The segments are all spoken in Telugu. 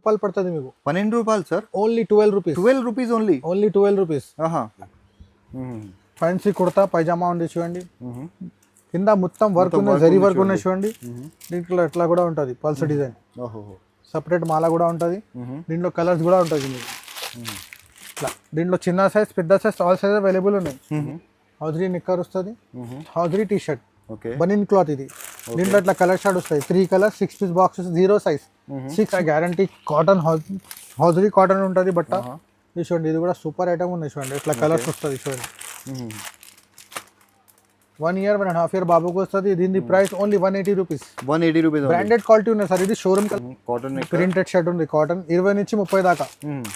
రూపాయలు పడుతుంది మీకు. 12 రూపాయలు sir. Only 12 rupees. 12 rupees only. Only 12 rupees. Fancy kurta pyjama ఉంది చూడండి. కింద మొత్తం వర్క్ ఉంది, జరీ వర్క్ ఉన్నాయి చూడండి. దీంట్లో ఎట్లా కూడా ఉంటుంది పల్స్ డిజైన్. సపరేట్ మాల కూడా ఉంటుంది. దీంట్లో కలర్స్ కూడా ఉంటుంది మీకు. ఇట్లా దీంట్లో చిన్న సైజ్ పెద్ద సైజ్ ఆల్ సైజ్ అవైలబుల్ ఉన్నాయి. హౌజరీ నిక్కర్ వస్తుంది, hosiery T shirt, banian cloth ఇది. దీంట్లో ఇట్లా కలర్ షార్ట్ వస్తాయి, 3 colours, 6 piece boxes, 0 size, 6 guarantee. Cotton hosiery cotton ఉంటుంది బట్ట. ఇది చూడండి, ఇది కూడా సూపర్ ఐటమ్ ఉంది చూడండి. ఇట్లా కలర్స్ వస్తుంది చూడండి. 1 year 1.5 year బాబుకి వస్తుంది. దీని price only 180 rupees. 180 rupees. Branded quality ఉన్నాయి సార్. ఇది షోరూమ్ కాటన్ ప్రింటెడ్ షర్ట్ ఉంది. కాటన్ 20 నుంచి 30 దాకా,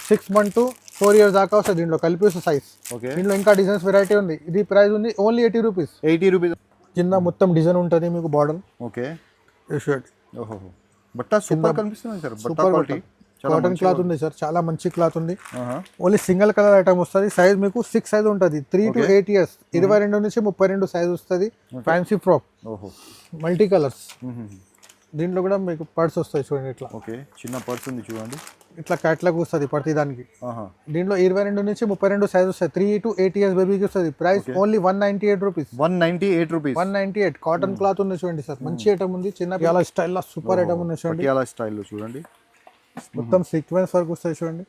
6 months to 4 years దాకా వస్తుంది. దీంట్లో కలిపి వస్తుంది సైజ్. దీంట్లో ఇంకా డిజైన్స్ వెరైటీ ఉంది. ఇది ప్రైస్ ఉంది ఓన్లీ 80 రూపీస్. 80 రూపీస్. కింద మొత్తం డిజైన్ ఉంటుంది మీకు బార్డర్. ఓకే. షర్ట్ బట్ట సూపర్ కనిపిస్తుంది సార్. బట్ట క్వాలిటీ కాటన్ క్లాత్ ఉంది సార్, చాలా మంచి క్లాత్ ఉంది. ఓన్లీ సింగిల్ కలర్ ఐటమ్ వస్తుంది. సైజ్ మీకు 6 సైజ్ ఉంటుంది. 3 to 8 years, 22 నుంచి 32 సైజ్ వస్తుంది. Fancy frock, multi colours. దీంట్లో కూడా మీకు పర్స్ వస్తాయి చూడండి. ఇట్లా ఓకే, చిన్న పర్స్ ఉంది చూడండి. ఇట్లా క్యాట్లాగ్ వస్తుంది ప్రతి దానికి. దీంట్లో 22 నుంచి 32 సైజ్ వస్తాయి. 3 to 8 years బేబీకి వస్తుంది. Price only 198 rupees. 198 rupees. 198. Cotton cloth ఉంది చూడండి సార్, మంచి ఐటమ్ ఉంది. చిన్న పిల్లల స్టైల్ సూపర్ ఐటమ్ ఉంది చూడండి. స్టైల్ చూడండి, మొత్తం సీక్వెన్స్ వర్క్ వస్తాయి చూడండి.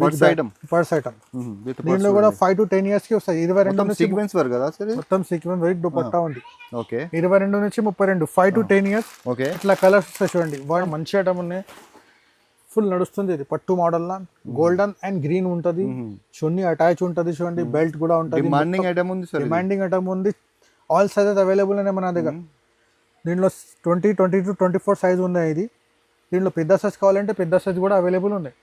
Purse item. దీంట్లో కూడా 5 to 10 years కి వస్తాయి. 22 నుంచి సీక్వెన్స్ వర్క్ కదా సార్. మొత్తం సీక్వెన్స్ వర్క్ దుపట్టా ఉంది. ఓకే. 22 నుంచి 32, 5 to 10 years. ఓకే. ఇట్లా కలర్స్ వస్తాయి చూడండి. మంచి ఐటమ్ ఉన్నాయి, ఫుల్ నడుస్తుంది. ఇది పట్టు model law golden and green ఉంటుంది. చున్నీ అటాచ్ ఉంటుంది చూడండి. బెల్ట్ కూడా ఉంటుంది. డిమాండింగ్ ఐటమ్ ఉంది సార్. డిమాండింగ్ ఐటమ్ ఉంది. ఆల్ సైజెస్ అవైలబుల్ ఉన్నాయి మన దగ్గర. దీంట్లో 20, 20 to 24 సైజ్ ఉన్నాయి. ఇది దీంట్లో పెద్ద సైజ్ కావాలంటే పెద్ద సైజ్ కూడా అవైలబుల్ ఉన్నాయి.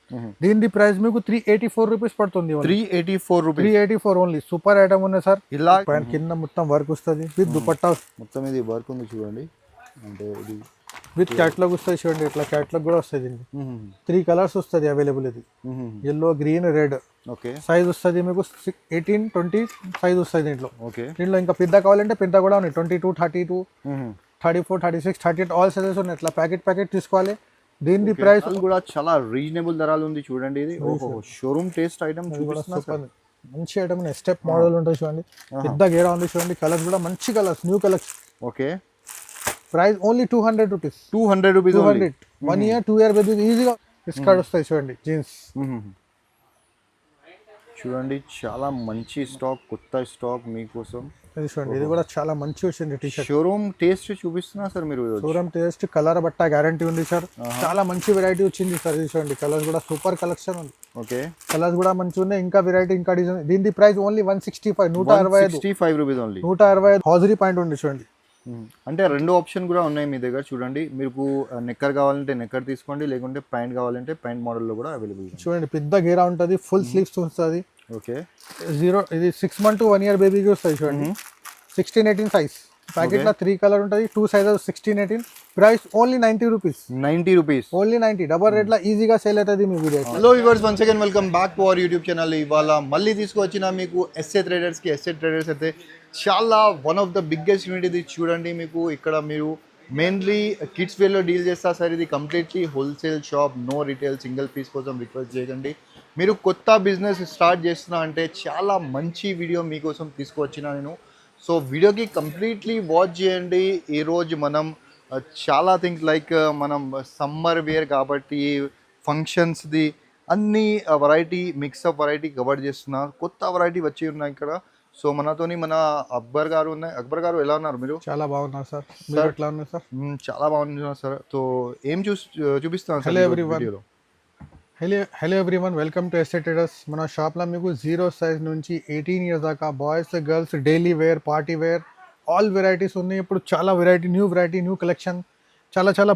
దీని ప్రైస్ మీకు 384 రూపీస్ పడుతుంది. 384 ఓన్లీ. సూపర్ ఐటమ్ ఉన్నాయి సార్. ఇలా కింద మొత్తం వర్క్ వస్తుంది విత్ దుపట్టా. మొత్తం ఇది వర్క్ ఉంది చూడండి. అంటే ఇది విత్ క్యాట్లాగ్ వస్తుంది చూడండి. ఇట్లా క్యాట్లాగ్ కూడా వస్తుంది. 3 కలర్స్ వస్తుంది అవైలబుల్. ఇది yellow, green, red. Okay. Size వస్తుంది మీకు 18, 20 సైజ్ వస్తుంది దీంట్లో. ఓకే. దీంట్లో ఇంకా పెద్ద కావాలంటే పెద్ద కూడా ఉన్నాయి. 22, 32, 34, 36, 38 ఆల్ సైజెస్ ఉన్నాయి. ఇట్లా ప్యాకెట్ తీసుకోవాలి. దీని ప్రైస్ కూడా చాలా రీజనబుల్ ధరలు ఉంది చూడండి. ఇది షోరూమ్ టేస్ట్ ఐటమ్ చూపిస్తున్నా. మంచి ఐటమ్. స్టెప్ మోడల్ ఉంటుంది చూడండి. పెద్ద గేరా ఉంది చూడండి. కలర్స్ కూడా మంచి colours, new colours. Okay. Price only 200 rupees. 200 rupees. 1 year 2 year baby ఈజీగా స్కర్ట్ వస్తాయి చూడండి. జీన్స్ చూడండి, చాలా మంచి స్టాక్, కొత్త స్టాక్ మీకోసం. ఇది చూడండి, ఇది కూడా చాలా మంచి వచ్చింది టీ షర్ట్. షోరూమ్ టేస్ట్ చూపిస్తున్నా సార్ మీరు. షోరూమ్ టేస్ట్, కలర్ బట్ట గ్యారంటీ ఉంది సార్. చాలా మంచి వెరైటీ వచ్చింది సార్. ఇది చూడండి, కలర్స్ కూడా సూపర్ కలెక్షన్ ఉంది. ఓకే. కలర్స్ కూడా మంచిగా ఉన్నాయి. ఇంకా వెరైటీ, ఇంకా డిజైన్. దీని price only 165. 165 rupees only. 165 hosiery point ఉంది చూడండి. అంటే 2 ఆప్షన్ కూడా ఉన్నాయి మీ దగ్గర చూడండి. మీకు నెక్కర్ కావాలంటే నెక్కర్ తీసుకోండి, లేకుంటే ప్యాంట్ కావాలంటే ప్యాంట్ మోడల్లో కూడా అవైలబుల్. చూడండి, పెద్ద గేరా ఉంటుంది, ఫుల్ స్లీవ్స్ వస్తుంది. ఓకే. ఇది 6 months to 1 year బేబీకి వస్తుంది చూడండి. 16, 18 సైజ్. ప్యాకెట్ లో 3 కలర్ ఉంటుంది, 2 sizes, 16, 18. Price only 90 rupees. 90 rupees only. 90 double rate లో ఈజీగా సేల్ అవుతుంది మీ వీడియో. Hello viewers, once again welcome back to our YouTube channel. ఇవాళ మళ్ళీ తీసుకొచ్చిన మీకు ఎస్ఏ ట్రేడర్స్ అయితే చాలా one of the biggest unit. ఇది చూడండి, మీకు ఇక్కడ మీరు మెయిన్లీ కిడ్స్ వేర్లో డీల్ చేస్తా సార్. ఇది completely wholesale shop, no retail. Single piece కోసం రిక్వెస్ట్ చేయకండి. మీరు కొత్త బిజినెస్ స్టార్ట్ చేస్తున్నా అంటే చాలా మంచి వీడియో మీకోసం తీసుకువచ్చిన నేను. సో వీడియోకి కంప్లీట్లీ వాచ్ చేయండి. ఈరోజు మనం చాలా థింగ్స్ లైక్ మనం సమ్మర్ వేర్ కాబట్టి ఫంక్షన్స్ది అన్ని వెరైటీ, మిక్సప్ వెరైటీ కవర్ చేస్తున్నా. కొత్త వెరైటీ వచ్చి ఉన్నాయి ఇక్కడ. సో మనతోని మన అక్బర్ గారు ఉన్నాయి. అక్బర్ గారు, ఎలా ఉన్నారు మీరు? చాలా బాగున్నారు సార్. ఎట్లా ఉన్నారు సార్? చాలా బాగున్నారు సార్. సో ఏం చూపిస్తాను సార్ వీడియోలో? Hello everyone, welcome to SA traders. మన షాప్లో మీకు 0 సైజ్ నుంచి 18 years దాకా boys, girls, daily wear, party wear all varieties ఉన్నాయి. ఇప్పుడు చాలా వెరైటీ, న్యూ కలెక్షన్. చాలా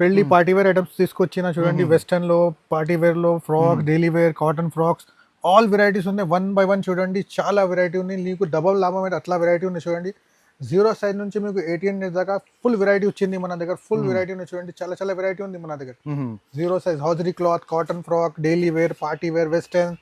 పెళ్లి పార్టీ వేర్ ఐటమ్స్ తీసుకొచ్చిన చూడండి. వెస్టర్న్లో, పార్టీ వేర్లో, frock, daily wear, cotton frocks all varieties ఉన్నాయి. 1 by 1 చూడండి, చాలా వెరైటీ ఉంది. మీకు డబల్ లాభం అయితే అట్లా వెరైటీ ఉంది చూడండి. 0 సైజ్ నుంచి మీకు 18 years దాకా ఫుల్ వెరైటీ వచ్చింది మన దగ్గర. ఫుల్ వెరైటీ ఉంది చూడండి, చాలా వెరైటీ ఉంది మన దగ్గర. 0 size hosiery cloth, cotton frock, daily wear, party wear, western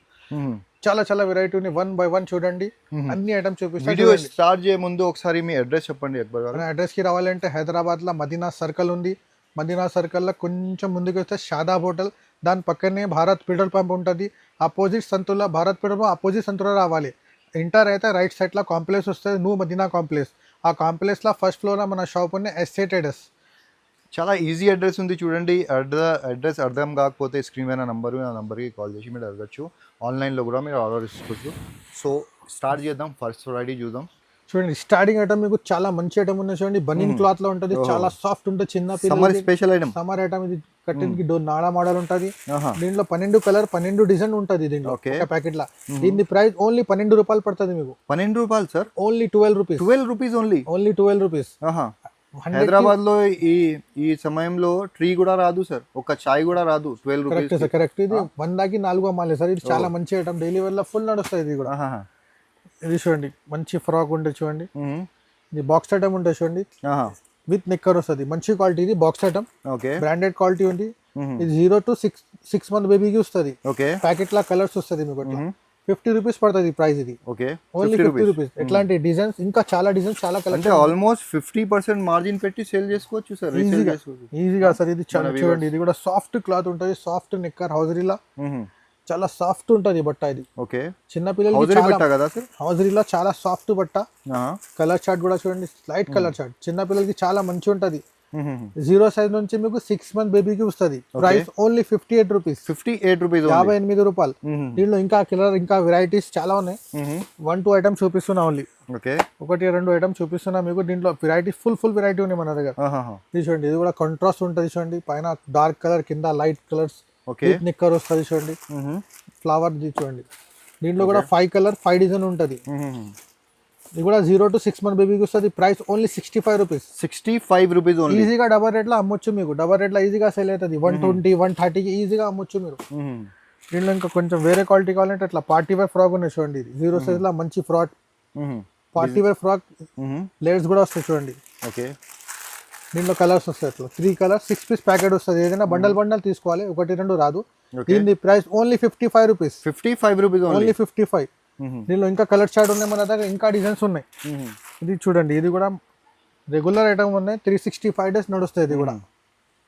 చాలా వెరైటీ ఉంది. 1 by 1 చూడండి, అన్ని ఐటమ్స్ చూపిస్తాను. వీడియో స్టార్ట్ చేయ ముందు ఒకసారి మీ అడ్రస్ చెప్పండి అక్బర్ గారు. అడ్రస్ కి రావాలంటే హైదరాబాద్ లో మదీనా సర్కిల్ ఉంది, మదీనా సర్కిల్లో కొంచెం ముందుకు వస్తే షాదాబ్ హోటల్, దాని పక్కనే భారత్ పెట్రోల్ పంప్ ఉంటుంది. ఆపోజిట్ సంతులో భారత్ పెట్రోల్ పంప్ ఆపోజిట్ సంతులో రావాలి. ఇంటర్ అయితే రైట్ సైడ్లో కాంప్లెక్స్ వస్తుంది, న్యూ మదీనా కాంప్లెక్స్. ఆ కాంప్లెక్స్లో ఫస్ట్ ఫ్లోర్లో మన షాప్ ఉంది ఎస్ఏ ట్రేడర్స్. చాలా ఈజీ అడ్రస్ ఉంది చూడండి. అడ్రస్ అర్థం కాకపోతే స్క్రీన్ పైన నంబరు, ఆ నెంబర్కి కాల్ చేసి మీరు అడగచ్చు. ఆన్లైన్లో కూడా మీరు ఆర్డర్ ఇసుకోవచ్చు. సో స్టార్ట్ చేద్దాం. ఫస్ట్ వెరైటీ చూద్దాం. చూడండి స్టార్టింగ్ ఐటమ్ మీకు చాలా మంచి ఐటమ్ ఉంది చూడండి. బనీన్ క్లాత్ లో ఉంటుంది, చాలా సాఫ్ట్ ఉంటుంది. చిన్న summer special item, summer item ఇది. కటింగ్ కి నాడా మోడల్ ఉంటుంది. దీంట్లో 12 కలర్ 12 డిజైన్ ఉంటుంది దీంట్లో ఒక ప్యాకెట్ లా. దీని ప్రైస్ ఓన్లీ 12 రూపాయలు పడుతుంది మీకు. 12 రూపాయలు sir? Only 12 rupees. 12 rupees only? Only 12 rupees. Hyderabad లో ఈ సమయంలో ట్రీ కూడా రాదు సార్, ఒక చాయ్ కూడా రాదు. 12 రూపీస్ కరెక్ట్. ఇది 100కి 4 అమ్మాలి సార్. ఇది చాలా మంచి ఐటమ్, డైలీ వేర్ లో ఫుల్ నడుస్తుంది ఇది కూడా. ఇది చూడండి మంచి ఫ్రాక్ ఉంటుంది చూడండి. ఇది బాక్స్ ఐటమ్ ఉంటుంది చూడండి, విత్ నెక్కర్ వస్తుంది. మంచి క్వాలిటీ, ఇది బాక్స్ ఐటమ్, బ్రాండెడ్ క్వాలిటీ ఉంది. ఇది 0 to 6 month బేబీకి వస్తుంది. ప్యాకెట్ లా కలర్స్ వస్తుంది మీకు. 50 రూపీస్ పడుతుంది ప్రైస్. ఇది ఓన్లీ 50 రూపీస్. ఎట్లాంటి డిజైన్స్, ఇంకా చాలా డిజైన్స్, చాలా కలర్స్. ఆల్మోస్ట్ 50% మార్జిన్ పెట్టి సేల్ చేసుకోవచ్చు సార్ ఈజీగా సార్. ఇది చాలా చూడండి, ఇది కూడా సాఫ్ట్ క్లాత్ ఉంటుంది, సాఫ్ట్ నెక్కర్ హౌజరీలా, చాలా సాఫ్ట్ ఉంటుంది బట్ట. ఇది చిన్న పిల్లలకి హౌజరీలా చాలా సాఫ్ట్ బట్ట. కలర్ చార్ట్ కూడా చూడండి, లైట్ కలర్ చార్ట్. చిన్న పిల్లలకి చాలా మంచి ఉంటది. 0 సైజ్ నుంచి మీకు 6 month బేబీకి వస్తుంది. Price only 58 rupees. 58 రూపాయలు. దీంట్లో ఇంకా కలర్, ఇంకా వెరైటీస్ చాలా ఉన్నాయి. 1-2 ఐటమ్స్ చూపిస్తున్నా ఓన్లీ. 1-2 ఐటమ్స్ చూపిస్తున్నా మీకు. దీంట్లో వెరైటీ ఫుల్ వెరైటీ ఉన్నాయి మన దగ్గర. ఇది చూడండి, ఇది కూడా కాంట్రాస్ట్ ఉంటుంది చూడండి. పైన డార్క్ కలర్, కింద లైట్ కలర్స్, నిక్కర్ వస్తుంది చూడండి. ఫ్లవర్ చూడండి. దీంట్లో కూడా 5 కలర్ 5 డిజైన్ ఉంటుంది. ఇది కూడా 0 to 6 month బేబీకి వస్తుంది. Price only 65 rupees. 65 rupees only. ఈజీగా డబల్ రేట్లో అమ్మొచ్చు మీకు. డబల్ రేట్లో ఈజీగా సేల్ అవుతుంది. 120, 130కి ఈజీగా అమ్మొచ్చు మీరు. దీంట్లో ఇంకా కొంచెం వేరే క్వాలిటీ కావాలంటే అట్లా పార్టీ వేర్ ఫ్రాక్ ఉన్నాయి చూడండి. ఇది 0 సైజ్ లో మంచి frock, party wear frock. Layers కూడా వస్తాయి చూడండి. దీంట్లో కలర్స్ వస్తాయి అట్లా 3 కలర్స్, 6 పీస్ ప్యాకెట్ వస్తుంది. ఏదైనా బండల్ తీసుకోవాలి, 1-2 రాదు. దీని price only 55 rupees. 55 rupees only. 55. దీనిలో ఇంకా కలర్ చార్ట్ ఉన్నాయి మన దగ్గర, ఇంకా డిజైన్స్ ఉన్నాయి. ఇది చూడండి, ఇది కూడా రెగ్యులర్ ఐటమ్ ఉన్నాయి. 365 days నడుస్తాయి.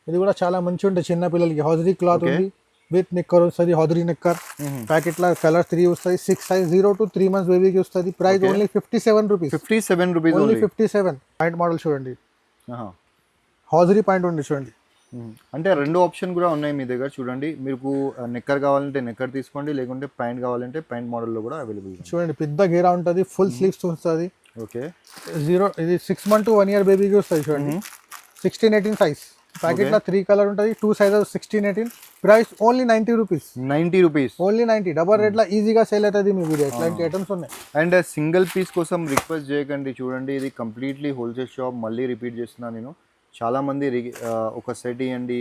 ఇది కూడా చాలా మంచి ఉంటుంది చిన్న పిల్లలకి. హౌజరీ క్లాత్ ఉంది, విత్ నిక్కర్ వస్తుంది. హౌజరీ నిక్కర్ ప్యాకెట్ లా కలర్ 3 వస్తాయి. 6 size 0 to 3 months బేబీకి వస్తుంది. Price only 57 rupees. 57 rupees only. 57. Point model చూడండి, హౌజరీ పాయింట్ ఉంది చూడండి. అంటే 2 ఆప్షన్ కూడా ఉన్నాయి మీ దగ్గర చూడండి. మీకు నెక్కర్ కావాలంటే నెక్కర్ తీసుకోండి, లేకుంటే ప్యాంట్ కావాలంటే ప్యాంట్ మోడల్లో కూడా అవైలబుల్. చూడండి పెద్ద గేరా ఉంటుంది, ఫుల్ స్లీవ్స్ వస్తుంది. ఇది 6 month to 1 year బేబీకి వస్తుంది చూడండి. 16-18 సైజ్. ప్యాకెట్ లో 3 కలర్ ఉంటుంది, 2 sizes 16-18. Price only 90 rupees. 90 rupees only. 90. Double rate లో ఈజీగా సేల్ అవుతుంది మీ వీడియో. ఇట్లాంటి ఐటమ్స్ ఉన్నాయి. అండ్ సింగిల్ పీస్ కోసం రిక్వెస్ట్ చేయకండి చూడండి. ఇది కంప్లీట్లీ హోల్సేల్ షాప్. మళ్ళీ రిపీట్ చేస్తున్నాను నేను. చాలామంది ఒక సెట్ ఇవ్వండి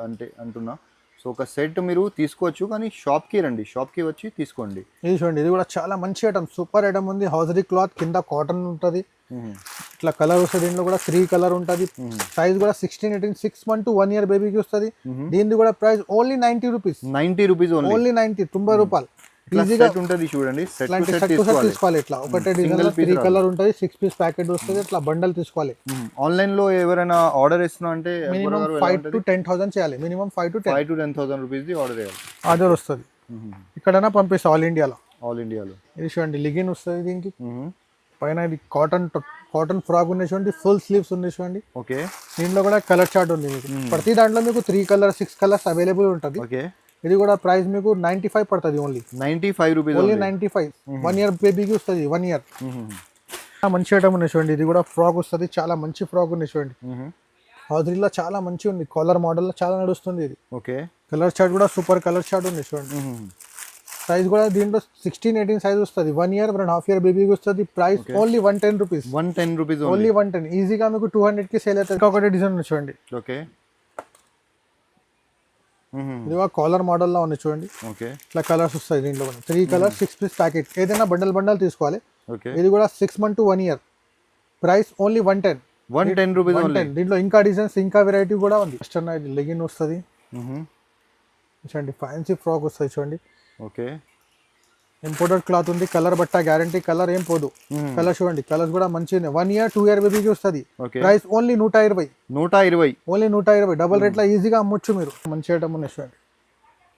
అంటే అంటున్నా. సో ఒక సెట్ మీరు తీసుకోవచ్చు, కానీ షాప్కి రండి, షాప్కి వచ్చి తీసుకోండి. ఇది చూడండి, ఇది కూడా చాలా మంచి ఐటమ్, సూపర్ ఐటమ్ ఉంది. హౌజరీ క్లాత్, కింద కాటన్ ఉంటుంది. ఇట్లా కలర్ వస్తుంది. దీంట్లో కూడా 3 కలర్ ఉంటుంది. సైజ్ కూడా 16-18, 6 month to 1 year బేబీకి వస్తుంది. దీనిది కూడా price only 90 rupees. 90 rupees only. 90 రూపాయలు. ఈజీగా ఉంటుంది చూడండి. సెట్ తీసుకోవాలి. ఇట్లా ఒకటే డిజైన్ 3 కలర్ ఉంటుంది, 6 పీస్ ప్యాకెట్ వస్తుంది. ఇట్లా బండల్ తీసుకోవాలి. ఆన్లైన్ లో ఎవరైనా ఆర్డర్ ఇస్తున్నా అంటే మినిమం 5 to 10,000 చేయాలి. మినిమం 5 to 10,000 రూపీస్ ఆర్డర్ చేయాలి. ఆర్డర్ వస్తుంది. ఇక్కడైనా పంపిస్తా ఆల్ ఇండియాలో. ఇది చూడండి, లిగిన్ వస్తుంది దీనికి. పైన ఇది కాటన్ ఫ్రాక్ ఉంది చూడండి, ఫుల్ స్లీవ్స్ ఉంది చూడండి. దీంట్లో కూడా కలర్ చార్ట్ ఉంది మీకు. ప్రతి దాంట్లో మీకు 3 కలర్ 6 కలర్స్ అవైలబుల్ ఉంటుంది. ఇది కూడా ప్రైస్ మీకు 95 పడుతుంది. Only 95 rupees. ఓన్లీ 95. 1 year బేబీకి వస్తుంది. 1 year. మంచి ఐటమ్ ఉంది చూడండి. ఇది కూడా ఫ్రాక్ వస్తుంది, చాలా మంచి ఫ్రాక్ ఉంది చూడండి. హౌజరీలో చాలా మంచి ఉంది. కాలర్ మోడల్ చాలా నడుస్తుంది ఇది. కలర్ చార్ట్ కూడా సూపర్ కలర్ చార్ట్ ఉంది చూడండి. సైజ్ కూడా దీంట్లో 16-18 సైజ్ వస్తుంది. 1 year 1.5 year బేబీకి వస్తుంది. Price only 110 rupees. 110 rupees only. 110. ఈజీగా మీకు 200కి సేల్ అవుతుంది. ఒకటే డిజైన్ ఉంది చూడండి. ఇది కాలర్ మోడల్ లా ఉంది చూడండి. ఇట్లా కలర్స్ వస్తాయి. దీంట్లో 3 కలర్ 6 పీస్ ప్యాకెట్. ఏదైనా బండల్ తీసుకోవాలి. ఇది కూడా 6 month to 1 year. Price only 110 rupees only. దీంట్లో ఇంకా డిజైన్స్, ఇంకా వెరైటీ కూడా ఉంది. వెస్టర్న్ లెగిన్ వస్తుంది చూడండి. ఫ్యాన్సీ ఫ్రాక్ వస్తుంది చూడండి. ఇంపోర్టెడ్ క్లాత్ ఉంది, కలర్ బట్ట గ్యారంటీ, కలర్ ఏం పోదు. కలర్ చూడండి, కలర్స్ కూడా మంచిగా 1 year 2 year బేబీకి వస్తుంది. Price only 120. 120 ఓన్లీ 120. డబుల్ రేట్లో ఈజీగా అమ్మొచ్చు మీరు. మంచి ఐటమ్ ఉన్నాయి చూడండి.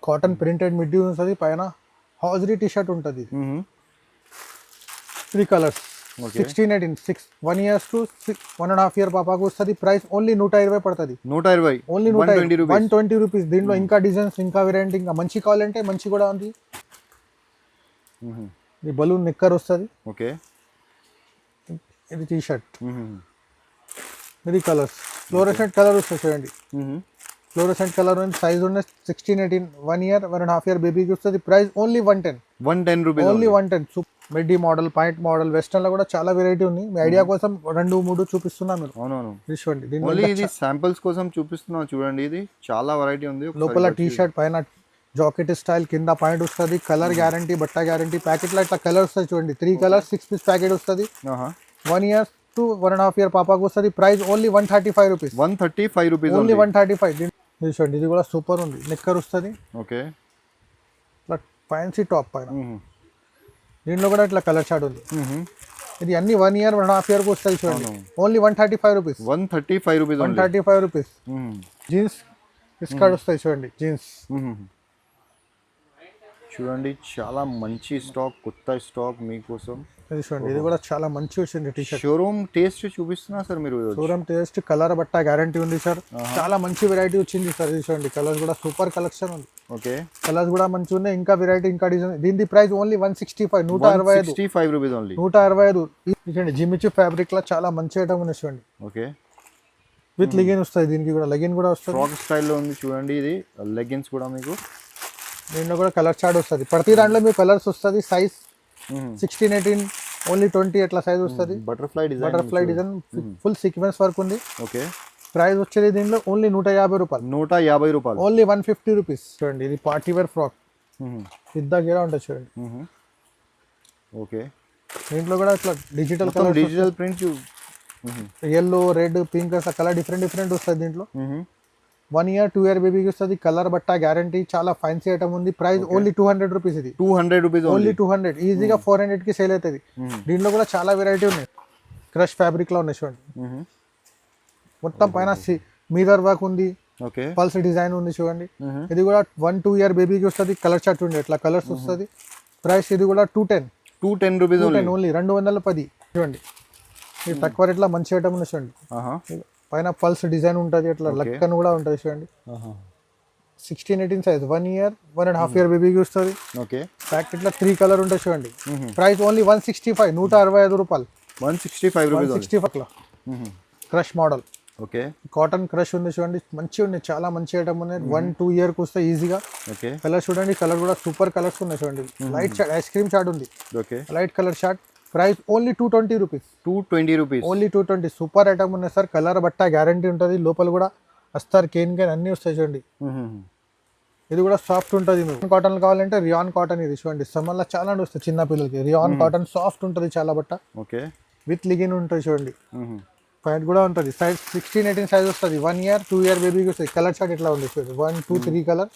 కాటన్ ప్రింటెడ్ మిడ్డీ ఉంటుంది, పైన హాజరీ టీ షర్ట్ ఉంటుంది. 3 కలర్స్ 16 18 1 years to 1.5 year పాపాకు వస్తుంది. ప్రైస్ ఓన్లీ 120 పడుతుంది. 120 ఓన్లీ 120 రూపీస్. దీంట్లో ఇంకా డిజైన్స్, ఇంకా వెరైటీ, ఇంకా మంచి కావాలంటే మంచి కూడా ఉంది. ఇది బలూన్ నిక్కర్ వస్తుంది. ఓకే, ఇది టీ షర్ట్. ఇది కలర్స్ ఫ్లోరెసెంట్ కలర్ వస్తుంది చూడండి. ఫ్లోరెసెంట్ కలర్ సైజ్ ఉన్న 16 18 1 year 1.5 year బేబీకి వస్తుంది. Price only 110 rupees. Only 110. Middy model, pant model, western లో కూడా చాలా వెరైటీ ఉంది. మీ ఐడియా కోసం 2 3 చూపిస్తున్నా మీరు. అవునవును, చూడండి. ఓన్లీ ఇది శాంపిల్స్ కోసం చూపిస్తున్నా చూడండి. ఇది చాలా వెరైటీ ఉంది. లోపల టీ షర్ట్, పైన జాకెట్ స్టైల్, కింద పాయింట్ వస్తుంది. కలర్ గ్యారంటీ, బట్ట గ్యారంటీ. ప్యాకెట్ లో ఇట్లా కలర్ వస్తుంది చూడండి. 3 కలర్స్ 6 పీస్ ప్యాకెట్ వస్తుంది. 1 year to 1.5 year పాపాకు వస్తుంది. Price only 135 rupees. 135 rupees only 135. ఇది చూడండి, ఇది కూడా సూపర్ ఉంది. నిక్కర్ వస్తుంది. ఓకే, ఇట్లా ఫ్యాన్సీ టాప్ పైన. దీంట్లో కూడా ఇట్లా కలర్ షార్ట్ ఉంది. ఇది అన్ని 1 year 1.5 year కు వస్తాయి చూడండి. Only 135 rupees. 135 rupees. 135 rupees. Jeans skirt వస్తాయి చూడండి. జీన్స్ చూడండి, చాలా మంచి స్టాక్, కొత్త స్టాక్ మీకోసం. ఇది చూడండి, ఇది కూడా చాలా మంచి వచ్చింది టీ షర్ట్. షోరూమ్ టేస్ట్ చూపిస్తున్నా సార్ మీరు. షోరూమ్ టేస్ట్, కలర్ బట్ట గ్యారంటీ ఉంది సార్. చాలా మంచి వెరైటీ వచ్చింది సార్. ఇది చూడండి, కలర్స్ కూడా సూపర్ కలెక్షన్ ఉంది. ఓకే, కలర్స్ కూడా మంచిగా ఉన్నాయి. ఇంకా వెరైటీ, ఇంకా డిజైన్. దీని ప్రైస్ ఓన్లీ 165. 165 rupees only. 165. చూడండి, జిమ్మిచు ఫ్యాబ్రిక్ లో చాలా మంచి ఐటమ్ ఉంది చూడండి. ఓకే, విత్ లెగిన్ వస్తుంది. దీనికి కూడా లెగిన్ కూడా వస్తుంది. ఫ్రాక్ స్టైల్లో ఉంది చూడండి. ఇది లెగిన్స్ కూడా మీకు. దీంట్లో కూడా కలర్ చార్ట్ వస్తుంది. ప్రతి దాంట్లో మీకు కలర్స్ వస్తుంది. సైజ్ 16 18 ఓన్లీ 20 అట్లా సైజ్ వస్తుంది. Butterfly design, full sequence work ఉంది. ఓకే, ప్రైస్ వచ్చేది దీంట్లో ఓన్లీ 150 రూపాయలు. 150 రూపాయలు. Only 150 rupees. చూడండి, ఇది పార్టీ వేర్ ఫ్రాక్. పెద్ద గేరా ఉంటుంది చూడండి. ఓకే, దీంట్లో కూడా ఇట్లా digital print, yellow, red, pink అట్లా కలర్ డిఫరెంట్ వస్తుంది దీంట్లో. 1 year 2 year బేబీకి వస్తుంది. కలర్ బట్ట గ్యారంటీ, చాలా ఫ్యాన్సీ ఐటమ్ ఉంది. Price only 200 rupees. ఇది 200 రూపీస్ ఓన్లీ 200. ఈజీగా 400 కి సేల్ అవుతుంది. దీంట్లో కూడా చాలా వెరైటీ ఉన్నాయి. క్రష్ ఫ్యాబ్రిక్ లో ఉన్నాయి చూడండి. మొత్తం పైన మిర్రర్ వర్క్ ఉంది. ఓకే, పల్స్ డిజైన్ ఉంది చూడండి. ఇది కూడా 1 2 year బేబీకి వస్తుంది. కలర్ చార్ట్ ఉంది, ఇట్లా కలర్స్ వస్తుంది. ప్రైస్ ఇది కూడా 210 రూపీస్ ఓన్లీ. 210 చూడండి. ఇది తక్కువ రేట్లో మంచి ఐటమ్ ఉంది చూడండి. పైన పల్స్ డిజైన్ ఉంటుంది, అట్లా లక్కన్ కూడా ఉంటుంది చూడండి. 16 18 సైజ్. 1 year 1.5 year బేబీకి వస్తుంది. ఓకే, ప్యాకెట్ లో 3 కలర్ ఉంటుంది చూడండి. Price only 165. 165 రూపాయలు. 165 rupees. 165 crush model. Okay, cotton crush ఉంది చూడండి. మంచిగా ఉన్నాయి, చాలా మంచి ఐటమ్ ఉన్నాయి. 1 2 year కు వస్తాయి ఈజీగా. ఓకే, కలర్ చూడండి, కలర్ కూడా సూపర్ కలర్స్ ఉన్నాయి చూడండి. Light short, ice cream short ఉంది. Okay, light colour short. Price only 220 rupees. 220 rupees. Only 220. Super item ఉన్నాయి సార్. కలర్ బట్ట గ్యారంటీ ఉంటుంది. లోపల కూడా అస్తారు, కేన్ అన్నీ వస్తాయి చూడండి. ఇది కూడా సాఫ్ట్ ఉంటుంది. మీకు కాటన్ కావాలంటే రియాన్ కాటన్. ఇది చూడండి, సమ్మర్లో చాలా వస్తాయి చిన్న పిల్లలకి. రియాన్ కాటన్ సాఫ్ట్ ఉంటుంది చాలా బట్ట. ఓకే, విత్ లిగిన్ ఉంటుంది చూడండి. ప్యాంట్ కూడా ఉంటుంది. సైజ్ 16 18 సైజ్ వస్తుంది. 1 year 2 year బేబీకి వస్తుంది. కలర్ చార్ట్ ఇట్లా ఉంది చూడండి. 1 2 3 కలర్.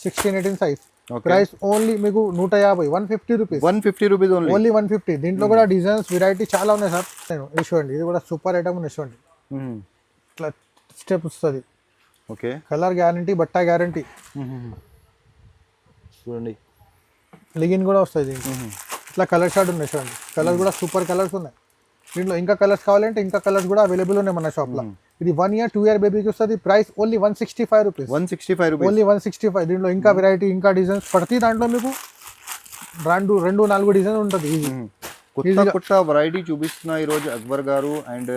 16 18 సైజ్. ప్రైస్ ఓన్లీ మీకు 150. 150 రూపీస్. 150 rupees only. ఓన్లీ 150. దీంట్లో కూడా డిజైన్స్, వెరైటీ చాలా ఉన్నాయి సార్. ఇది చూడండి, ఇది కూడా సూపర్ ఐటమ్ ఉంది చూడండి. ఇట్లా స్టెప్ వస్తుంది. ఓకే, కలర్ గ్యారంటీ, బట్ట గ్యారంటీ. చూడండి, లిగిన్ కూడా వస్తుంది దీనికి. ఇట్లా కలర్ షార్ట్ ఉన్నాయి చూడండి. కలర్ కూడా సూపర్ కలర్స్ ఉన్నాయి. దీంట్లో ఇంకా కలర్స్ కావాలంటే ఇంకా కలర్స్ కూడా అవైలబుల్ ఉన్నాయి మన షాప్లో. ఇది 1 year 2 year బేబీకి వస్తుంది. Price only 165 rupees. 165 rupees. Only 165. దీంట్లో ఇంకా వెరైటీ, ఇంకా డిజైన్స్. ప్రతి దాంట్లో మీకు 2 4 డిజైన్ ఉంటుంది. కొత్త వెరైటీ చూపిస్తున్నా ఈరోజు అక్బర్ గారు. అండ్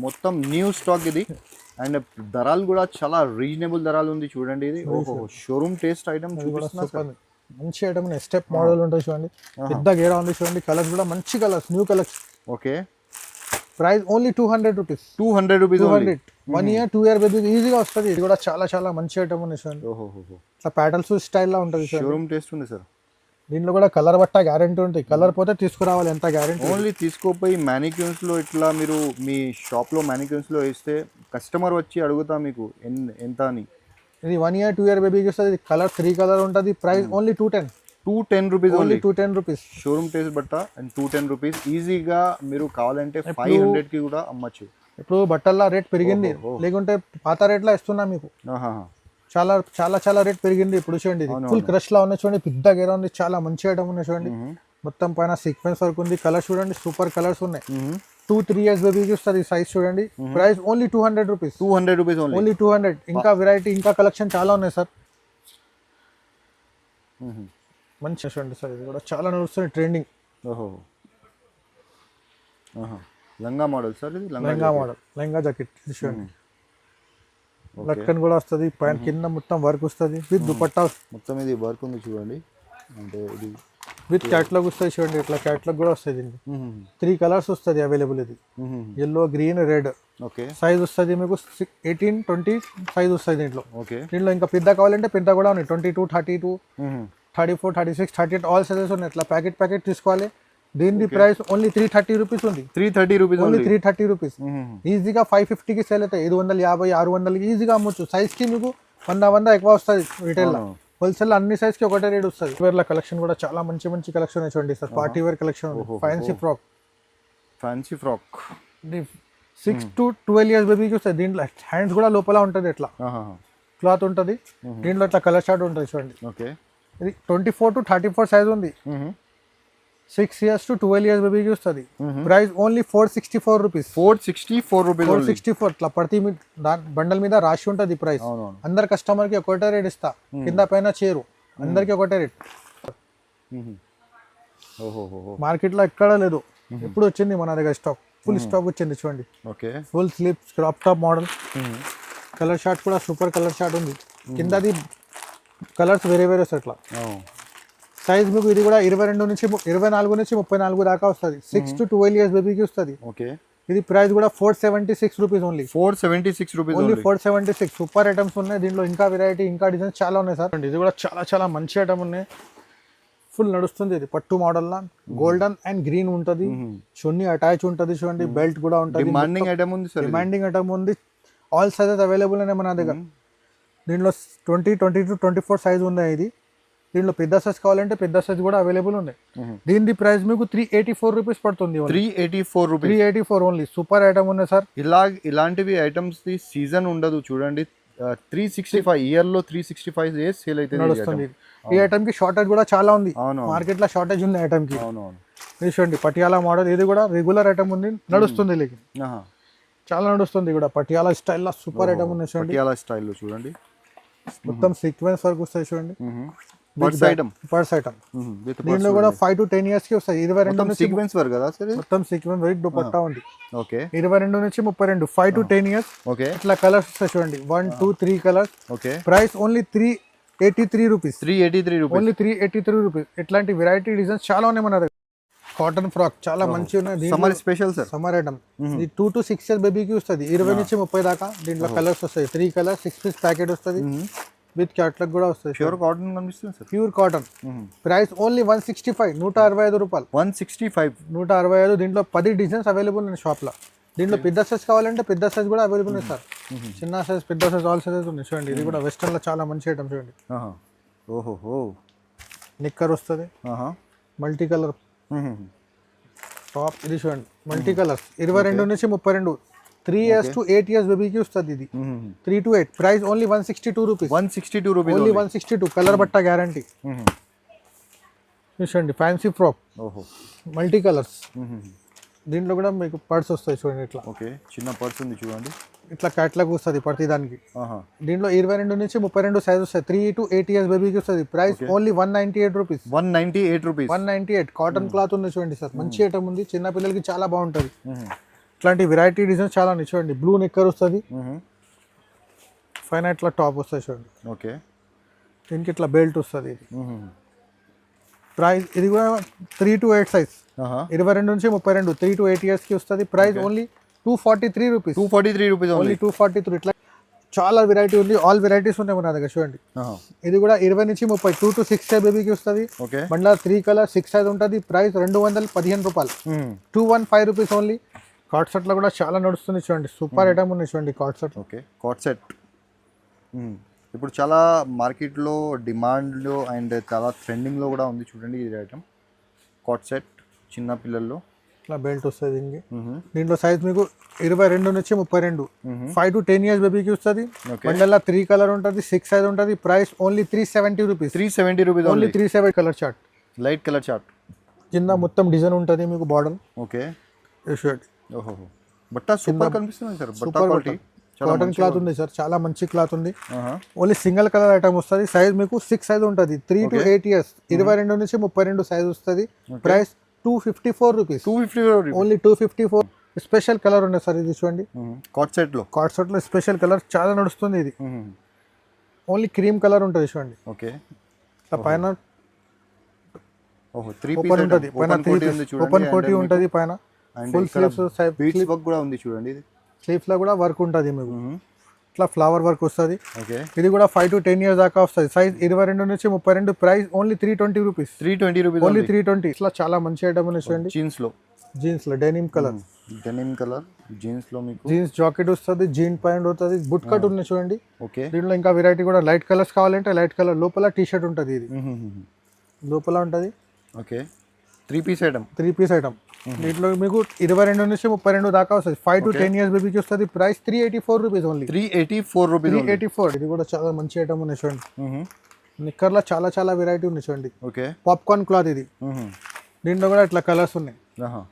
మొత్తం న్యూ స్టాక్ ఇది. అండ్ ధరలు కూడా చాలా రీజనబుల్ ధరలు ఉంది చూడండి. ఇది షోరూమ్ టేస్ట్ ఐటమ్ చూపిస్తున్నా. మంచి ఐటమ్ ఉన్నాయి. స్టెప్ మోడల్ ఉంటుంది చూడండి. పెద్ద గేరా ఉంది చూడండి. కలర్స్ కూడా మంచి colours, new colours. Okay, price only 200 rupees. 200 rupees. 1 year 2 year baby ఈజీగా వస్తుంది. ఇది కూడా చాలా చాలా మంచి ఐటమ్ ఉంది చూడండి. ఇట్లా ప్యాటల్స్ స్టైల్లో ఉంటుంది. షోరూమ్ టేస్ట్ ఉంది సార్. దీంట్లో కూడా కలర్ బట్ట గ్యారంటీ ఉంటుంది. కలర్ పోతే తీసుకురావాలి, ఎంత గ్యారంటీ. ఓన్లీ తీసుకోపోయి మ్యానిక్యూన్స్లో ఇట్లా మీరు మీ షాప్లో మ్యానిక్యూన్స్లో వేస్తే కస్టమర్ వచ్చి అడుగుతా మీకు ఎంత అని. ఇది 1 year 2 year బేబీకి వస్తుంది. కలర్ 3 కలర్ ఉంటుంది. Price only 210. 210 only only 210 rupees. Showroom taste బట్ట అండ్ 210 ఈజీగా మీరు కావాలంటే 500కి కూడా అమ్మచ్చు. ఇప్పుడు బట్టల రేట్ పెరిగింది, లేకుంటే పాత రేట్లో ఇస్తున్నా మీకు. చాలా చాలా చాలా రేట్ పెరిగింది. ఇప్పుడు చూడండి ఫుల్ క్రష్ లా ఉన్న చూడండి, పెద్ద గేర ఉంది, చాలా మంచి ఐటమ్ ఉన్నాయి చూడండి. మొత్తం పైన సీక్వెన్స్ వర్క్ ఉంది, కలర్స్ చూడండి సూపర్ కలర్స్ ఉన్నాయి. 2-3 ఇయర్స్ బేబీకి వస్తుంది సైజ్ చూడండి. Price only 200 rupees. 200 rupees only 200. ఇంకా వెరైటీ ఇంకా కలెక్షన్ చాలా ఉన్నాయి సార్. మంచి చూడండి సార్, ఇది కూడా చాలా నడుస్తుంది ట్రెండింగ్. ఓహో లంగా మోడల్ సార్, ఇది లెహంగా మోడల్, లెహంగా జాకెట్ చూడండి. లట్కన్ కూడా వస్తుంది, పైన కింద మొత్తం వర్క్ వస్తుంది విత్ దుపట్టా. మొత్తం ఇది వర్క్ ఉంది చూడండి, అంటే ఇది విత్ క్యాట్లాగ్ వస్తుంది చూడండి. ఇట్లా క్యాట్లాగ్ కూడా వస్తుంది దీనికి. 3 కలర్స్ వస్తుంది అవైలబుల్. ఇది yellow, green, red. Okay. Size వస్తుంది మీకు 18-20 సైజ్ వస్తుంది దీంట్లో. ఓకే. దీంట్లో ఇంకా పెద్ద కావాలంటే పెద్ద కూడా ఉన్నాయి, 22, 32, 34, 36, 38 ఆల్ సైజెస్ ఉన్నాయి. ఇట్లా ప్యాకెట్ తీసుకోవాలి. దీని ప్రైస్ ఓన్లీ 330 రూపీస్ ఉంది. 330 రూపీస్ ఓన్లీ 330 రూపీస్. ఈజీగా 550కి సేల్ అవుతాయి. 550, 600కి ఈజీగా అమ్మొచ్చు. సైజ్ కి మీకు 100 ఎక్కువ వస్తుంది రిటైల్ లో. హోల్సేల్ అన్ని సైజ్ కి ఒకటే రేట్ వస్తుంది. వేర్ల కలెక్షన్ కూడా చాలా మంచి కలెక్షన్ చూడండి sir. Party wear collection, fancy frock. 6 to 12 years బేబీకి వస్తుంది. దీంట్లో హ్యాండ్స్ కూడా లోపల ఉంటుంది, ఇట్లా క్లాత్ ఉంటుంది. దీంట్లో ఇట్లా కలర్ షార్ట్ ఉంటుంది చూడండి. ఓకే. ఇది 24 to 34 సైజ్ ఉంది. 6 years to 12 ఇయర్స్ బేబీకి వస్తుంది. Price only 464 rupees. 464 రూపీస్. 464 ఇట్లా ప్రతి బండల్ మీద రాసి ఉంటుంది ప్రైస్. అందరు కస్టమర్ కి ఒకటే రేట్ ఇస్తా, కింద పైన చేరు అందరికి ఒకటే రేట్. మార్కెట్ లో ఎక్కడ లేదు, ఇప్పుడు వచ్చింది మన దగ్గర స్టాక్. ఫుల్ స్టాక్ వచ్చింది చూడండి. Okay. Full sleeves crop top model. Colour short కూడా సూపర్ కలర్ షార్ట్ ఉంది. కిందది కలర్స్ వేరే వస్తాయి ఇట్లా. సైజ్ మీకు ఇది కూడా 24 నుంచి 34 దాకా వస్తుంది. 6 to 12 ఇయర్స్ బేబీకి వస్తుంది. ఓకే. ఇది ప్రైస్ కూడా 476 rupees only. 476 rupees only 476. Super items ఉన్నాయి దీంట్లో. ఇంకా వెరైటీ ఇంకా డిజైన్స్ చాలా ఉన్నాయి సార్. ఇది కూడా చాలా చాలా మంచి ఐటమ్ ఉన్నాయి. ఫుల్ నడుస్తుంది. ఇది పట్టు model law golden and green ఉంటుంది. చున్నీ అటాచ్ ఉంటుంది చూడండి. బెల్ట్ కూడా ఉంటుంది. డిమాండింగ్ ఐటమ్ ఉంది సార్. డిమాండింగ్ ఐటమ్ ఉంది. ఆల్ సైజెస్ అవైలబుల్ ఉన్నాయి మన దగ్గర. దీంట్లో 20, 22, 24 సైజ్ ఉన్నాయి. ఇది దీంట్లో పెద్ద సైజ్ కావాలంటే పెద్ద సైజ్ కూడా అవైలబుల్ ఉన్నాయి. దీని ప్రైస్ మీకు 384 రూపీస్ పడుతుంది. 384 రూపీస్. 384 ఓన్లీ. సూపర్ ఐటమ్ ఉన్నాయి సార్. ఇలాంటివి ఐటమ్స్ ది సీజన్ ఉండదు చూడండి. 365 ఇయర్ లో 365 డేస్ సేల్ అయితే నడుస్తుంది. ఈ ఐటమ్ కి షార్టేజ్ కూడా చాలా ఉంది. మార్కెట్ లో షార్టేజ్ ఉంది ఐటమ్ కి. ఇది చూడండి పటియాలా మోడల్. ఇది కూడా రెగ్యులర్ ఐటమ్ ఉంది, నడుస్తుంది. లేకిన్ చాలా నడుస్తుంది కూడా. పటియాలా స్టైల్ లో సూపర్ ఐటమ్ ఉంది చూడండి. పటియాలా స్టైల్ లో చూడండి. మొత్తం సీక్వెన్స్ వర్క్ వస్తాయి చూడండి. Purse item. దీంట్లో కూడా 5 to 10 ఇయర్స్ కి వస్తాయి. 22 నుంచి సీక్వెన్స్ వర్క్ కదా సార్. మొత్తం సీక్వెన్స్ వర్క్ దుపట్టా ఉంది. ఓకే. 22 నుంచి 32, 5 to 10 ఇయర్స్. ఓకే. ఇట్లా కలర్స్ వస్తాయి చూడండి. 1, 2, 3 colours. Okay. Price only 383 rupees. 383 rupees. Only 383 rupees. ఇట్లాంటి వెరైటీ డిజైన్స్ చాలా ఉన్నాయి మన దగ్గర. కాటన్ ఫ్రాక్ చాలా మంచి ఉన్నాయి. Summer special sir. Summer item. ఇది 2 to 6 ఇయర్స్ బేబీకి వస్తుంది. 20 నుంచి 30 దాకా. దీంట్లో కలర్స్ వస్తాయి. 3 కలర్స్, 6 పీస్ ప్యాకెట్ వస్తుంది. విత్ క్యాట్లాగ్ కూడా వస్తుంది. ప్యూర్ కాటన్ కనిపిస్తుంది sir. Pure cotton. Price only 165, 165 రూపాయలు. 165. 165. దీంట్లో 10 డిజైన్స్ అవైలబుల్ ఉన్నాయి షాప్ లో. దీంట్లో పెద్ద సైజ్ కావాలంటే పెద్ద సైజ్ కూడా అవైలబుల్ ఉంది సార్. చిన్న సైజ్, పెద్ద సైజ్, ఆల్ సైజెస్ ఉన్నాయి చూడండి. ఇది కూడా వెస్టర్న్ లో చాలా మంచి ఐటమ్ చూడండి. ఓహో. నిక్కర్ వస్తుంది, మల్టీ కలర్ టాప్. ఇది చూడండి మల్టీ కలర్స్. 22 నుంచి 32, 3 years to 8 years బేబీకి వస్తుంది. ఇది 3 to 8. Price only 162 rupees. 162 rupees. Only 162. Colour బట్ట గ్యారంటీ. చూడండి ఫ్యాన్సీ ఫ్రాక్. ఓహో. Multi colours. దీంట్లో కూడా మీకు పర్స్ వస్తాయి చూడండి ఇట్లా. ఓకే. చిన్న పర్స్ ఉంది చూడండి. ఇట్లా క్యాట్లాగ్ వస్తుంది ప్రతి దానికి. దీంట్లో 22 నుంచి 32 సైజ్ వస్తాయి. 3 to 8 ఇయర్స్ బేబీకి వస్తుంది. Price only 198 rupees. 198 rupees. 198. Cotton cloth ఉంది చూడండి సార్. మంచి ఐటమ్ ఉంది. చిన్న పిల్లలకి చాలా బాగుంటుంది. ఇట్లాంటి వెరైటీ డిజైన్స్ చాలా ఉన్నాయి చూడండి. బ్లూ నిక్కర్ వస్తుంది. పైన ఇట్లా టాప్ వస్తుంది చూడండి. ఓకే. దీనికి ఇట్లా బెల్ట్ వస్తుంది. ఇది ప్రైస్ ఇది కూడా 3 to 8 సైజ్. 22 నుంచి 32, 3 to 8 ఇయర్స్ కి వస్తుంది. Price only 243 rupees. 243 rupees only. 243. ఇట్లా చాలా వెరైటీ ఉంది. ఆల్ వెరైటీస్ ఉన్నాయి మన దగ్గర చూడండి. ఇది కూడా 20 నుంచి 30, 2 to 6 సైజ్ బేబీకి వస్తుంది. బండ్ల 3 కలర్ 6 సైజ్ ఉంటుంది. ప్రైస్ 215 రూపాయలు. 215 రూపీస్ ఓన్లీ. కాట్ సెట్ లో కూడా చాలా నడుస్తుంది చూడండి. సూపర్ ఐటమ్ ఉంది చూడండి కాట్ సెట్. ఓకే. కాట్ సెట్. ఇప్పుడు చాలా మార్కెట్లో డిమాండ్లో అండ్ చాలా ట్రెండింగ్లో కూడా ఉంది చూడండి ఇది ఐటమ్ కాట్ సెట్ చిన్న పిల్లల్లో. ఇట్లా బెల్ట్ వస్తుంది దీనికి. దీంట్లో సైజ్ మీకు 22 నుంచి 32, 5 to 10 years బేబీకి వస్తుంది. బండల్లో 3 కలర్ ఉంటుంది, 6 సైజ్ ఉంటుంది. Price only 370 rupees. 370 rupees only 370. Colour chart, light colour chart, కింద మొత్తం డిజైన్ ఉంటుంది మీకు బార్డర్. ఓకే షర్ట్ ఓహో బట్ట సూపర్ కనిపిస్తుంది సార్. బట్ట క్వాలిటీ కాటన్ క్లాత్ ఉంది సార్, చాలా మంచి క్లాత్ ఉంది. ఓన్లీ సింగిల్ కలర్ ఐటమ్ వస్తుంది. సైజ్ మీకు 6 సైజ్ ఉంటుంది. 3 to 8 years, 22 నుంచి 32 సైజ్ వస్తుంది. Price 254 rupees. 254 only 254. Special colour ఉంది సార్ ఇది చూడండి. కాట్ సెట్లో స్పెషల్ కలర్ చాలా నడుస్తుంది ఇది. ఓన్లీ క్రీమ్ కలర్ ఉంటుంది చూడండి. ఓకే ఇట్లా పైన ఓహో 3 ఓపెన్ ఉంటుంది, పైన ఓపెన్ కోటీ ఉంటుంది పైన. ఫుల్ స్లీవ్స్ బీడ్స్ వర్క్ కూడా ఉంది చూడండి. ఇది స్లీవ్స్ లో కూడా వర్క్ ఉంటుంది మీకు. ఇట్లా ఫ్లవర్ వర్క్ వస్తుంది. ఓకే ఇది కూడా 5 to 10 years దాకా వస్తుంది. సైజ్ 22 నుంచి 32. Price only 320 rupees. 320 rupees only 320. ఇట్లా చాలా మంచి ఐటమ్ ఉంది చూడండి. జీన్స్ లో డెనిమ్ కలర్ జీన్స్ లో మీకు జీన్స్ జాకెట్ వస్తుంది, జీన్ ప్యాంట్ వస్తుంది, బుట్ కట్ ఉంది చూడండి. ఓకే దీంట్లో ఇంకా వెరైటీ కూడా లైట్ కలర్స్ కావాలంటే లైట్ కలర్ లోపల టీ షర్ట్ ఉంటుంది. ఇది లోపల ఉంటుంది. Okay 3 piece item. దీంట్లో మీకు 22 నుంచి 32 దాకా వస్తుంది. 5 to 10 years బేబీకి వస్తుంది. Price 384 rupees only. 384 రూపీస్. 384. ఇది కూడా చాలా మంచి ఐటమ్ ఉంది చూడండి. నిక్కర్లో చాలా చాలా వెరైటీ ఉంది చూడండి. ఓకే పాప్కార్న్ క్లాత్ ఇది. దీంట్లో కూడా ఇట్లా కలర్స్ ఉన్నాయి.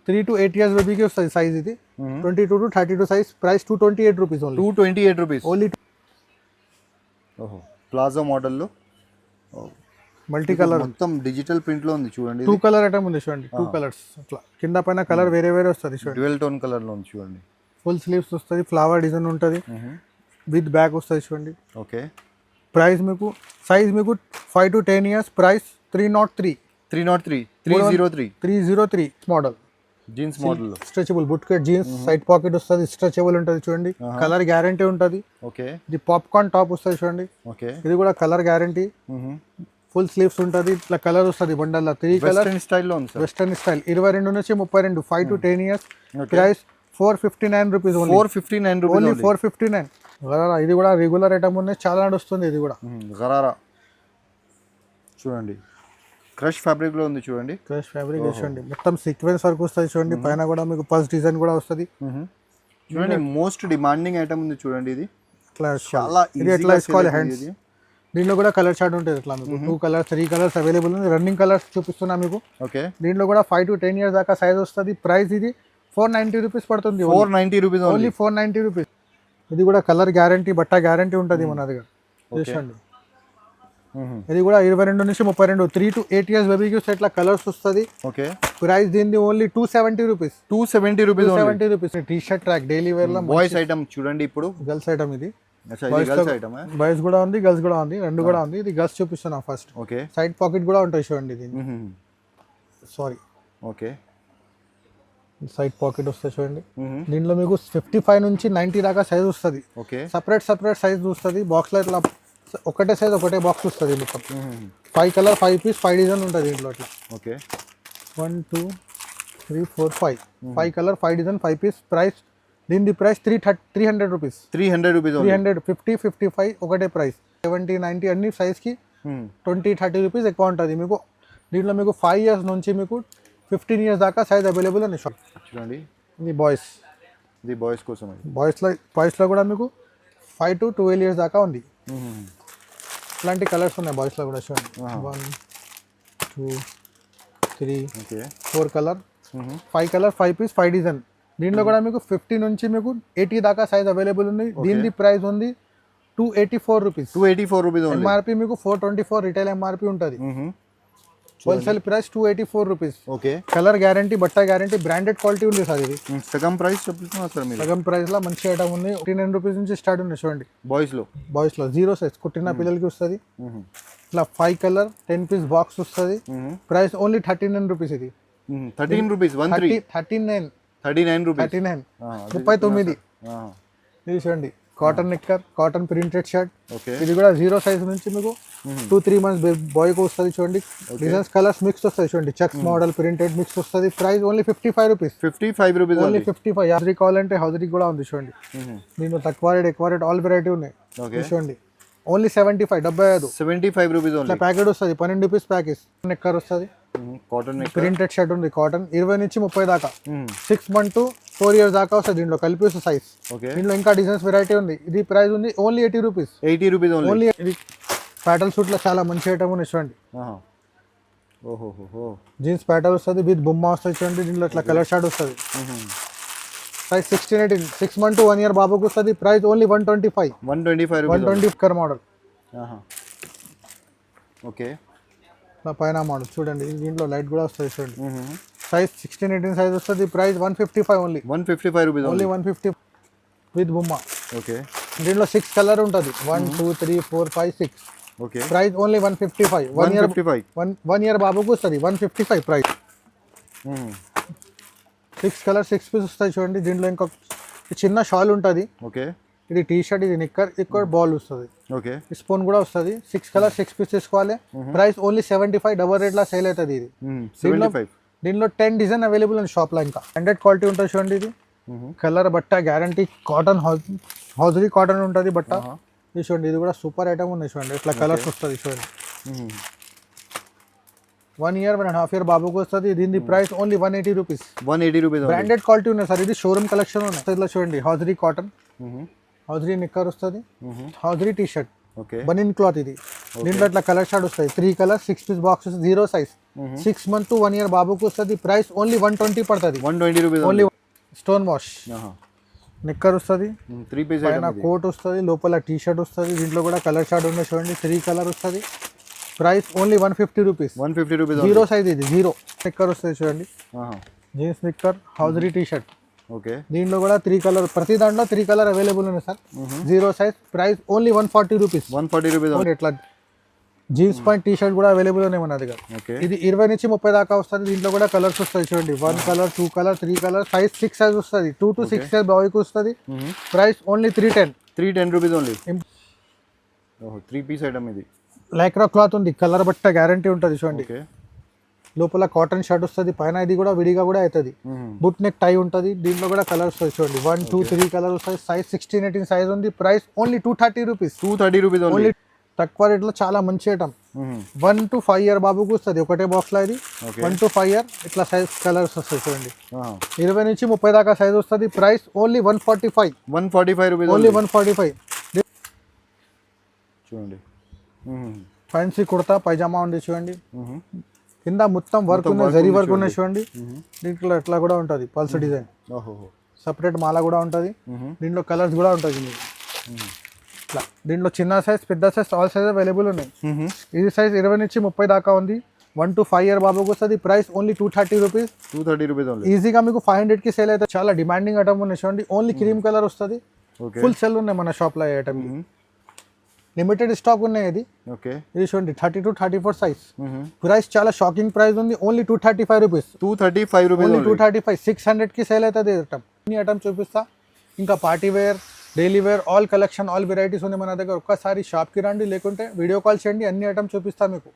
3 to 8 years బేబీకి వస్తుంది సైజ్ ఇది. 22 to 32 size. Price 228 rupees only. 228 rupees only. ఓహో ప్లాజో మోడల్లో మల్టీ కలర్ మొత్తం డిజిటల్ ప్రింట్ లో ఉంది చూడండి. 2 కలర్ ఐటమ్ ఉంది చూడండి. 2 కలర్స్ అట్లా కింద పైన కలర్ వేరే వేరే వస్తుంది చూడండి. డ్యూయల్ టోన్ కలర్ లో ఉంది చూడండి. ఫుల్ స్లీవ్స్ వస్తుంది, ఫ్లవర్ డిజైన్ ఉంటుంది, విత్ బ్యాక్ వస్తుంది చూడండి. ఓకే ప్రైస్ మీకు సైజ్ మీకు 5 to 10 years. Price 303 model. Jeans model stretchable boot cut jeans. Side pocket వస్తుంది, స్ట్రెచబుల్ ఉంటుంది చూడండి. కలర్ గ్యారంటీ ఉంటుంది. ఓకే ఇది పాప్కార్న్ టాప్ వస్తుంది చూడండి. ఓకే ఇది కూడా కలర్ గ్యారంటీ. ఫుల్ స్లీవ్స్ ఉంటుంది. ఇట్లా కలర్ వస్తుంది బండల్లో 3 కలర్ స్టైల్లో ఉంది. Western style. 22 నుంచి 32. 5 to 10 years. Price 459 rupees only. 459 rupees only 459. Gharara ఇది కూడా రెగ్యులర్ ఐటమ్ ఉంది, చాలా నడుస్తుంది ఇది కూడా. గరారా చూడండి, క్రష్ ఫ్యాబ్రిక్ లో ఉంది చూడండి. క్రష్ ఫ్యాబ్రిక్ చూడండి, మొత్తం సీక్వెన్స్ వర్క్ వస్తుంది చూడండి. పైన కూడా మీకు పల్స్ డిజైన్ కూడా వస్తుంది చూడండి. మోస్ట్ డిమాండింగ్ ఐటమ్ ఉంది చూడండి. ఇది ఇట్లా చాలా ఇది ఎట్లా వేసుకోవాలి హ్యాండ్స్. దీంట్లో కూడా కలర్ చార్ట్ ఉంటుంది. ఇట్లా మీకు 2 కలర్స్ 3 కలర్స్ అవైలబుల్ ఉంది. రన్నింగ్ కలర్స్ చూపిస్తున్నా మీకు. ఓకే దీంట్లో కూడా 5 to 10 years దాకా సైజ్ వస్తుంది. ప్రైస్ ఇది 490 రూపీస్ పడుతుంది. 490 రూపీస్ ఓన్లీ 490 రూపీస్. ఇది కూడా కలర్ గ్యారంటీ, బట్ట గ్యారంటీ ఉంటుంది మన దగ్గర చూసుకోండి. ఇది కూడా 22 నుంచి 32. 3 to 8 years బేబీకి వస్తే ఇట్లా కలర్స్ వస్తుంది. ఓకే ప్రైస్ దీనిది only 270 rupees. 270 rupees. T shirt track daily wear లో బాయ్స్ ఐటమ్ చూడండి. ఇప్పుడు గర్ల్స్ ఐటమ్ ఇది. బాయ్స్ కూడా ఉంది, గర్ల్స్ కూడా ఉంది, రెండు కూడా ఉంది. ఇది గర్ల్స్ చూపిస్తున్నా ఫస్ట్. ఓకే సైడ్ పాకెట్ కూడా ఉంటాయి చూడండి. ఇది సారీ ఓకే సైడ్ పాకెట్ వస్తుంది చూడండి. దీంట్లో మీకు 55 నుంచి 90 దాకా సైజ్ వస్తుంది. ఓకే సపరేట్ సైజ్ వస్తుంది. బాక్స్ లో ఇట్లా ఒకటే సైజ్ ఒకటే బాక్స్ వస్తుంది. మొత్తం 5 కలర్ 5 పీస్ 5 డిజైన్ ఉంటుంది దీంట్లో. ఇట్లా okay 1 2 3 4 5 colour 5 design 5 piece. Price దీని ప్రైస్ 300 రూపీస్. 300 రూపీస్. 350 55 ఒకటే ప్రైస్. 70 90 అన్ని సైజ్ కి 20 30 రూపీస్ ఎక్కువ ఉంటుంది మీకు. దీంట్లో మీకు 5 years నుంచి మీకు 15 years దాకా సైజ్ అవైలబుల్ ఉంది షాప్ చూడండి. ఇది బాయ్స్. ఇది బాయ్స్ కోసం. బాయ్స్లో కూడా మీకు 5 to 12 years దాకా ఉంది. ఇట్లాంటి కలర్స్ ఉన్నాయి బాయ్స్లో కూడా చూడండి. 1 2 3 4 కలర్ 5 కలర్ 5 పీస్ 5 డిజైన్. దీంట్లో కూడా మీకు 50 నుంచి మీకు 80 దాకా సైజ్ అవైలబుల్ ఉంది. దీని ప్రైస్ ఉంది 284 రూపీస్. 284 రూపీస్. ఎంఆర్పి మీకు 424 రిటైల్ ఎంఆర్పి ఉంటుంది. Wholesale price 284 rupees. Okay colour guarantee, బట్ట గ్యారంటీ, బ్రాండెడ్ క్వాలిటీ ఉంది సార్. ఇది సగం ప్రైస్ చెప్తున్నా సార్ మీరు. సగం ప్రైస్ లో మంచి ఐటమ్ ఉంది. 89 రూపీస్ నుంచి స్టార్ట్ ఉంది చూడండి. బాయ్స్ లో 0 సైజ్ కుట్టిన పిల్లలకి వస్తుంది. ఇట్లా 5 కలర్ 10 పీస్ బాక్స్ వస్తుంది. Price only 39 rupees. ఇది 13 రూపీస్. 39 రూపీస్. 39. ఇది చూడండి కాటన్ నిక్కర్, కాటన్ ప్రింటెడ్ షర్ట్. ఇది కూడా 0 సైజ్ నుంచి మీకు 2-3 months బాయ్ కు వస్తుంది చూడండి. డిజైన్స్ కలర్స్ మిక్స్ వస్తాయి చూడండి. చెక్స్ మోడల్ ప్రింటెడ్ మిక్స్ వస్తుంది. Price only 55 rupees. 55 rupees only. 55. Hosiery కావాలంటే హౌజరీ కూడా ఉంది చూడండి. దీంట్లో తక్కువ రేట్ ఎక్కువ రేట్ ఆల్ వెరైటీ ఉన్నాయి చూడండి. ఓన్లీ 75, 75. 75 రూపీస్ ఇట్లా ఓన్లీ. ప్యాకెట్ వస్తుంది, 12 రూపీస్ ప్యాకెట్. నెక్కర్ వస్తుంది, కాటన్ నెక్. ప్రింటెడ్ షర్ట్ ఉంది కాటన్, 20 నుంచి 30 దాకా, 6 months to 4 years దాకా వస్తుంది. దీంట్లో కలిపి వస్తుంది సైజ్. ఓకే. దీంట్లో ఇంకా డిజైన్స్ వెరైటీ ఉంది. ఇది ప్రైస్ ఉంది only 80 rupees. 80 rupees only. Only. ఇది ప్యాటల్ సూట్లో చాలా మంచి ఐటమ్ ఉంది చూడండి. ఓహోహో. జీన్స్ ప్యాటర్న్ వస్తుంది విత్ బొమ్మ వస్తుంది చూడండి. దీంట్లో ఇట్లా కలర్ షార్ట్ వస్తుంది. ప్రైస్ 16, 18, 6 months to 1 year బాబుకి వస్తుంది. Price only 125. 125 రూపీస్. 120 కర్ మోడల్. ఓకే. ఇట్లా పైన మోడల్ చూడండి. దీంట్లో లైట్ కూడా వస్తుంది చూడండి. సైజ్ 16, 18 సైజ్ వస్తుంది. Price 155 only. 155 rupees only 150 with బొమ్మ. ఓకే. దీంట్లో 6 కలర్ ఉంటుంది. 1, 2, 3, 4, 5, 6. ఓకే. Price only 155. 1 year బాబుకి వస్తుంది. 155 ప్రైస్. 6 కలర్ 6 పీస్ వస్తాయి చూడండి. దీంట్లో ఇంకొక చిన్న షాల్ ఉంటుంది. ఓకే. ఇది టీ షర్ట్, ఇది నిక్కర్, ఇక్కడ బాల్ వస్తుంది. ఓకే. స్పూన్ కూడా వస్తుంది. 6 కలర్ 6 పీస్ తీసుకోవాలి. Price only 75. డబల్ రేట్లా సేల్ అవుతుంది ఇది. 75. దీంట్లో 10 డిజైన్ అవైలబుల్ ఉంది షాప్లో. ఇంకా 100 క్వాలిటీ ఉంటుంది చూడండి. ఇది కలర్ బట్ట గ్యారంటీ, కాటన్ హౌజరీ కాటన్ ఉంటుంది బట్ట. ఇది చూడండి, ఇది కూడా సూపర్ ఐటమ్ ఉంది చూడండి. ఇట్లా కలర్స్ వస్తుంది చూడండి. 1 year, 1.5 year బాబుకి వస్తుంది. దీని price only 180 rupees. 180 rupees. Branded quality ఉన్నాయి సార్. ఇది షోరూమ్ కలెక్షన్ ఉన్నాయి. ఇట్లా చూడండి, హౌజరీ కాటన్, హౌజరీ నిక్కర్ వస్తుంది, హౌజరీ టీ షర్ట్, ఓకే. బనిన్ క్లాత్. ఇది దీంట్లో ఇట్లా కలర్ షార్ట్ వస్తాయి. 3 colour 6 piece box, 0 size. 6 months to 1 year బాబుకి వస్తుంది. ప్రైస్ ఓన్లీ 120 పడుతుంది. 120 రూపీస్ ఓన్లీ. స్టోన్ వాష్ నిక్కర్ వస్తుంది. 3 పీస్ పైన కోట్ వస్తుంది, లోపల టీ షర్ట్ వస్తుంది. దీంట్లో కూడా కలర్ షార్ట్ ఉన్నాయి చూడండి. 3 కలర్ వస్తుంది. Price only 150 rupees. 150 rupees. 0 size. ఇది 0 నిక్కర్ వస్తుంది చూడండి. Jeans knicker, hosiery T shirt. Okay. దీంట్లో కూడా 3 కలర్, ప్రతి దాంట్లో 3 కలర్ అవైలబుల్ ఉన్నాయి sir. 0 size. Price only 140 rupees. 140 rupees. ఇట్లా జీన్స్ పాయింట్ టీ షర్ట్ కూడా అవైలబుల్ ఉన్నాయి మన దగ్గర. ఓకే. ఇది 20 నుంచి 30 దాకా వస్తుంది. దీంట్లో కూడా కలర్స్ వస్తాయి చూడండి. 1 colour, 2 colour, 3 colour, size 6 size వస్తుంది. 2 to 6 సైజ్ బాయ్కి వస్తుంది. Price only 310. 310 rupees only. ఓహో, 3 పీస్ ఐటమ్ ఇది. లైక్రా క్లాత్ ఉంది, కలర్ బట్ట గ్యారంటీ ఉంటుంది చూడండి. ఓకే. లోపల కాటన్ షర్ట్ వస్తుంది. పైన ఇది కూడా విడిగా కూడా అవుతుంది. బుట్ నెక్ టై ఉంటుంది. దీంట్లో కూడా కలర్స్ వస్తాయి చూడండి. 1, 2, 3 కలర్ వస్తాయి. సైజ్ 16, 18 సైజ్ ఉంది. Price only 230 rupees. 230 rupees only. తక్కువ రేట్లో చాలా మంచి ఐటమ్. 1 to 5 year బాబుకి వస్తుంది ఒకటే బాక్స్ లో. ఇది 1 to 5 year ఇట్లా సైజ్ కలర్స్ వస్తాయి చూడండి. 20 నుంచి 30 దాకా సైజ్ వస్తుంది. Price only 145. 145 rupees only 145. చూడండి. ఫ్యాన్సీ కుర్తా పైజామా ఉంది చూడండి. కింద మొత్తం వర్క్ ఉన్నాయి, జరీ వర్క్ ఉన్నాయి చూడండి. దీంట్లో ఎట్లా కూడా ఉంటుంది పల్స్ డిజైన్. సపరేట్ మాల కూడా ఉంటుంది. దీంట్లో కలర్స్ కూడా ఉంటుంది మీకు. ఇట్లా దీంట్లో చిన్న సైజ్, పెద్ద సైజ్, ఆల్ సైజ్ అవైలబుల్ ఉన్నాయి. ఇది సైజ్ 20 నుంచి 30 దాకా ఉంది. 1 to 5 year బాబుకి వస్తుంది. Price only 230 rupees. 230 rupees only. ఈజీగా మీకు 500కి సేల్ అయితే. చాలా డిమాండింగ్ ఐటమ్ ఉన్నాయి చూడండి. ఓన్లీ క్రీమ్ కలర్ వస్తుంది. ఫుల్ సెల్ ఉన్నాయి మన షాప్లో ఈ ఐటమ్. లిమిటెడ్ స్టాక్ ఉన్నాయి. ఇది ఓకే. ఇది చూడండి 30 to 34 సైజ్. ప్రైస్ చాలా షాకింగ్ ప్రైస్ ఉంది. Only 235 rupees. 235 రూపీస్. ఓన్లీ 235. 600కి సేల్ అవుతుంది ఐటమ్. ఈ ఐటమ్ చూపిస్తా. ఇంకా party wear, daily wear, all collection, all varieties ఉంది మన దగ్గర. ఒక్కసారి షాప్కి రండి, లేకుంటే వీడియో కాల్ చేయండి, అన్ని ఐటమ్ చూపిస్తా మీకు.